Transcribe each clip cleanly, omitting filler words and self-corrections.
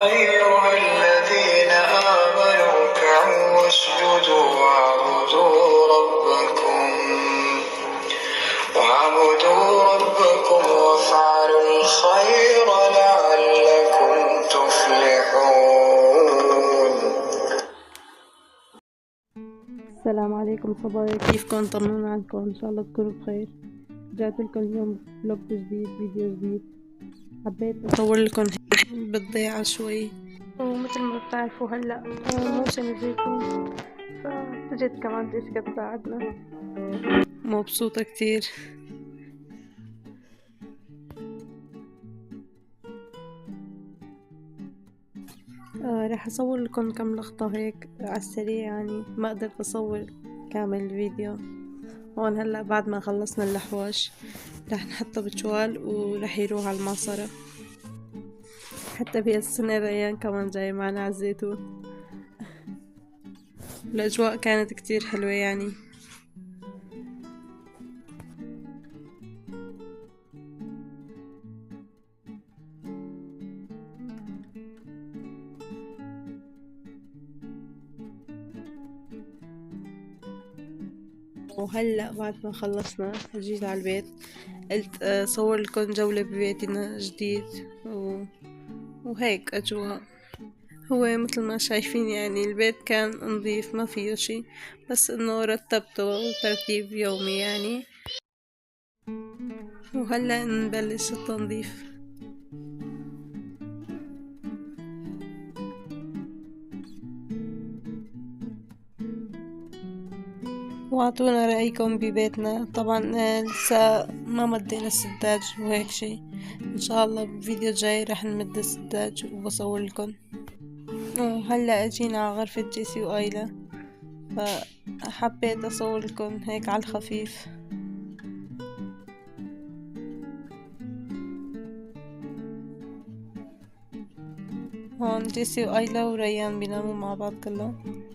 أيها الذين آمنوا اركعوا واسجدوا واعبدوا ربكم وافعلوا الخير لعلكم تفلحون. السلام عليكم صبايا، كيفكم؟ طمنونا عنكم، ان شاء الله تكونوا بخير. رجعت لكم اليوم بفلوج جديد، فيديو جديد. حبيت اصور لكم هيك بالضيعة شوي، ومثل ما بتعرفوا هلا موسم الزيتون، فاجت كمان جيسيكا تساعدنا. مبسوطة كتير. راح اصور لكم كم لقطة هيك على السريع، يعني ما قدرت اصور كامل الفيديو. هون هلا بعد ما خلصنا اللحواش رح نحطه بشوال ورح يروح على المعصرة. حتى بهالسنة ريان كمان جاي معنا على الزيتون. الأجواء كانت كتير حلوة يعني. وهلأ بعد ما خلصنا جيت على البيت، قلت صور لكم جولة ببيتنا جديد وهيك أجواء. هو مثل ما شايفين يعني البيت كان نظيف، ما فيه شي، بس انه رتبته ترتيب يومي يعني. وهلأ نبلش التنظيف. واعطونا رأيكم ببيتنا. طبعا لسه ما مدينا السداج وهيك شي، ان شاء الله بالفيديو الجاي رح نمد السداج وبصور لكم. وهلا اجينا على غرفة جيسي وايلا، فحبيت اصور لكم هيك على الخفيف. هون جيسي وايلا وريان بيناموا مع بعض كلهم.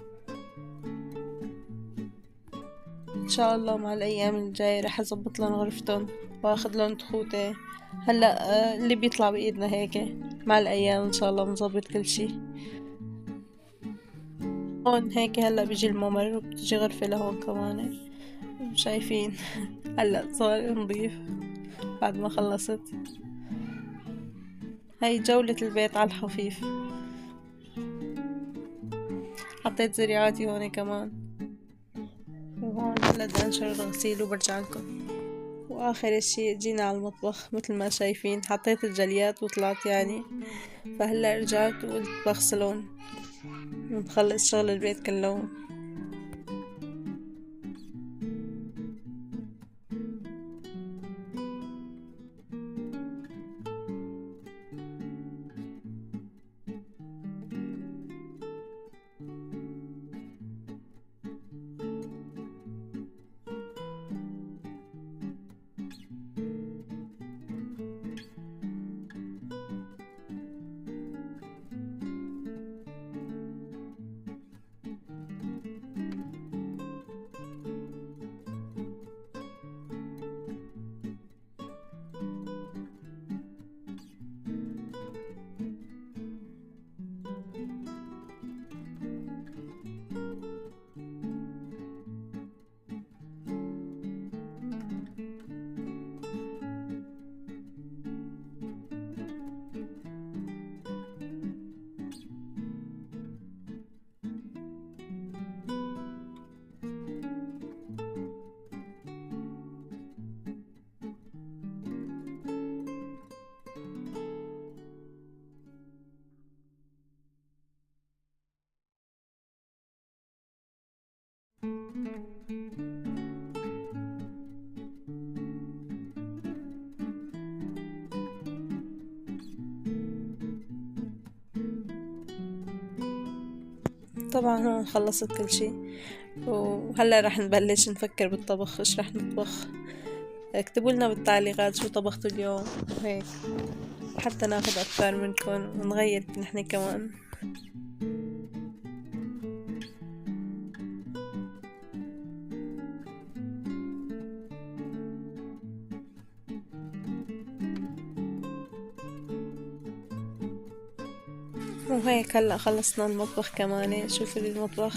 ان شاء الله مع الايام الجاية رح اظبط لهم غرفتهم واخذ لهم تخوته. هلا اللي بيطلع بايدنا هيك، مع الايام ان شاء الله بنظبط كل شي. هون هيك هلا بيجي الممر وبتجي غرفة لهون كمان، شايفين. هلا صار نضيف بعد ما خلصت. هاي جولة البيت على الخفيف. حطيت زريعاتي هون كمان، وهون هلا بدي انشر الغسيل وبرجع لكم. واخر اشي جينا على المطبخ، مثل ما شايفين حطيت الجليات وطلعت يعني. فهلا رجعت وقلت بغسلون ونخلص شغل البيت كله. طبعا هون خلصت كل شي، وهلا رح نبلش نفكر بالطبخ. ايش رح نطبخ؟ اكتبوا لنا بالتعليقات شو طبختوا اليوم وهيك، حتى ناخد افكار منكم ونغير نحن كمان. وهيك هلا خلصنا المطبخ كمان. شوفوا لي المطبخ،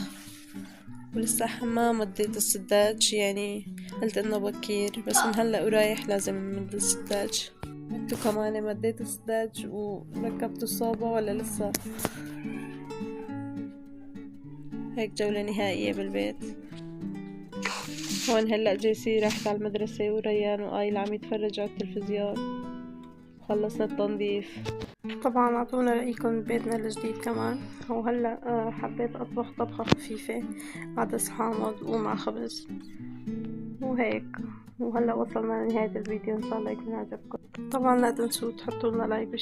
ولسه حمام مديت السداج، يعني قلت انه بكير بس من هلا ورايح لازم نمد السداج. انتو كمان مديت السداج وركبتوا الصوبة ولا لسه؟ هيك جولة نهائية بالبيت. هون هلا جيسي راحت على المدرسة وريان وآيل عم يتفرجوا على التلفزيون. خلصنا التنظيف. طبعا اعطونا رأيكم ببيتنا الجديد كمان. وهلا حبيت اطبخ طبخة خفيفة مع دس حامض ومع خبز وهيك. وهلا وصلنا لنهاية الفيديو، ان شاء الله يكون عجبكم. طبعا لا تنسوا تحطوا لنا لايك